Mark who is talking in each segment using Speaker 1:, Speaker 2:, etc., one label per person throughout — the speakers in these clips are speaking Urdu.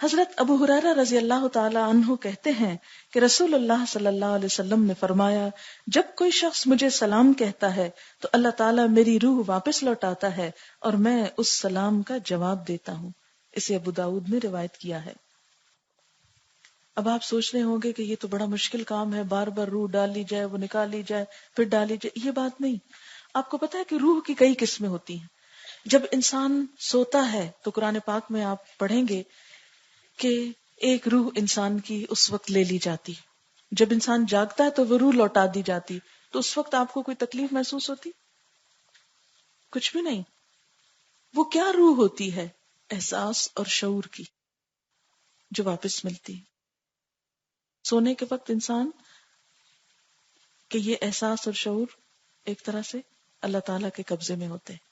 Speaker 1: حضرت ابو ہریرہ رضی اللہ تعالی عنہ کہتے ہیں کہ رسول اللہ صلی اللہ علیہ وسلم نے فرمایا، جب کوئی شخص مجھے سلام کہتا ہے تو اللہ تعالیٰ میری روح واپس لوٹاتا ہے اور میں اس سلام کا جواب دیتا ہوں۔ اسے ابو داؤد نے روایت کیا ہے۔ اب آپ سوچ رہے ہوں گے کہ یہ تو بڑا مشکل کام ہے، بار بار روح ڈالی جائے، وہ نکالی جائے، پھر ڈالی جائے۔ یہ بات نہیں۔ آپ کو پتا ہے کہ روح کی کئی قسمیں ہوتی ہیں۔ جب انسان سوتا ہے تو قرآن پاک میں آپ پڑھیں گے کہ ایک روح انسان کی اس وقت لے لی جاتی، جب انسان جاگتا ہے تو وہ روح لوٹا دی جاتی، تو اس وقت آپ کو کوئی تکلیف محسوس ہوتی؟ کچھ بھی نہیں۔ وہ کیا روح ہوتی ہے؟ احساس اور شعور کی، جو واپس ملتی۔ سونے کے وقت انسان کہ یہ احساس اور شعور ایک طرح سے اللہ تعالیٰ کے قبضے میں ہوتے ہیں۔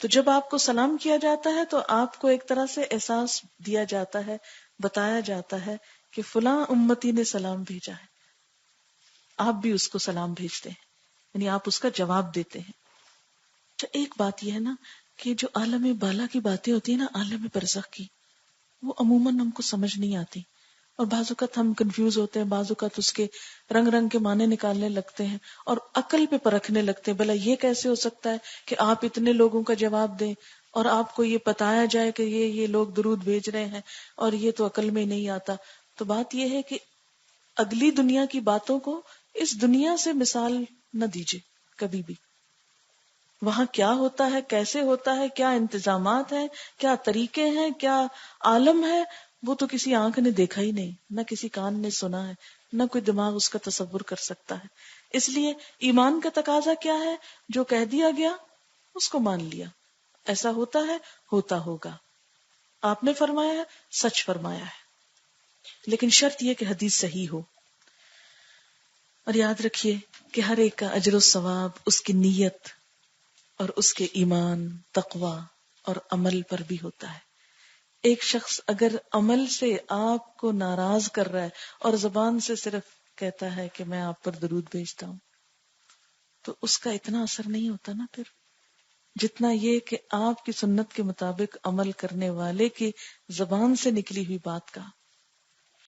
Speaker 1: تو جب آپ کو سلام کیا جاتا ہے تو آپ کو ایک طرح سے احساس دیا جاتا ہے، بتایا جاتا ہے کہ فلاں امتی نے سلام بھیجا ہے، آپ بھی اس کو سلام بھیجتے ہیں، یعنی آپ اس کا جواب دیتے ہیں۔ تو ایک بات یہ ہے نا کہ جو عالم بالا کی باتیں ہوتی ہیں نا، عالم برزخ کی، وہ عموماً ہم کو سمجھ نہیں آتی، اور بعض اوقات ہم کنفیوز ہوتے ہیں، بعض اوقات اس کے رنگ رنگ کے معنی نکالنے لگتے ہیں اور عقل پہ پرکھنے لگتے ہیں، بھلا یہ کیسے ہو سکتا ہے کہ آپ اتنے لوگوں کا جواب دیں اور آپ کو یہ بتایا جائے کہ یہ لوگ درود بھیج رہے ہیں، اور یہ تو عقل میں نہیں آتا۔ تو بات یہ ہے کہ اگلی دنیا کی باتوں کو اس دنیا سے مثال نہ دیجیے کبھی بھی۔ وہاں کیا ہوتا ہے، کیسے ہوتا ہے، کیا انتظامات ہیں، کیا طریقے ہیں، کیا عالم ہے، وہ تو کسی آنکھ نے دیکھا ہی نہیں، نہ کسی کان نے سنا ہے، نہ کوئی دماغ اس کا تصور کر سکتا ہے۔ اس لیے ایمان کا تقاضا کیا ہے؟ جو کہہ دیا گیا اس کو مان لیا، ایسا ہوتا ہے، ہوتا ہوگا، آپ نے فرمایا ہے، سچ فرمایا ہے، لیکن شرط یہ کہ حدیث صحیح ہو۔ اور یاد رکھیے کہ ہر ایک کا اجر و ثواب اس کی نیت اور اس کے ایمان، تقوی اور عمل پر بھی ہوتا ہے۔ ایک شخص اگر عمل سے آپ کو ناراض کر رہا ہے اور زبان سے صرف کہتا ہے کہ میں آپ پر درود بھیجتا ہوں، تو اس کا اتنا اثر نہیں ہوتا نا پھر، جتنا یہ کہ آپ کی سنت کے مطابق عمل کرنے والے کی زبان سے نکلی ہوئی بات کا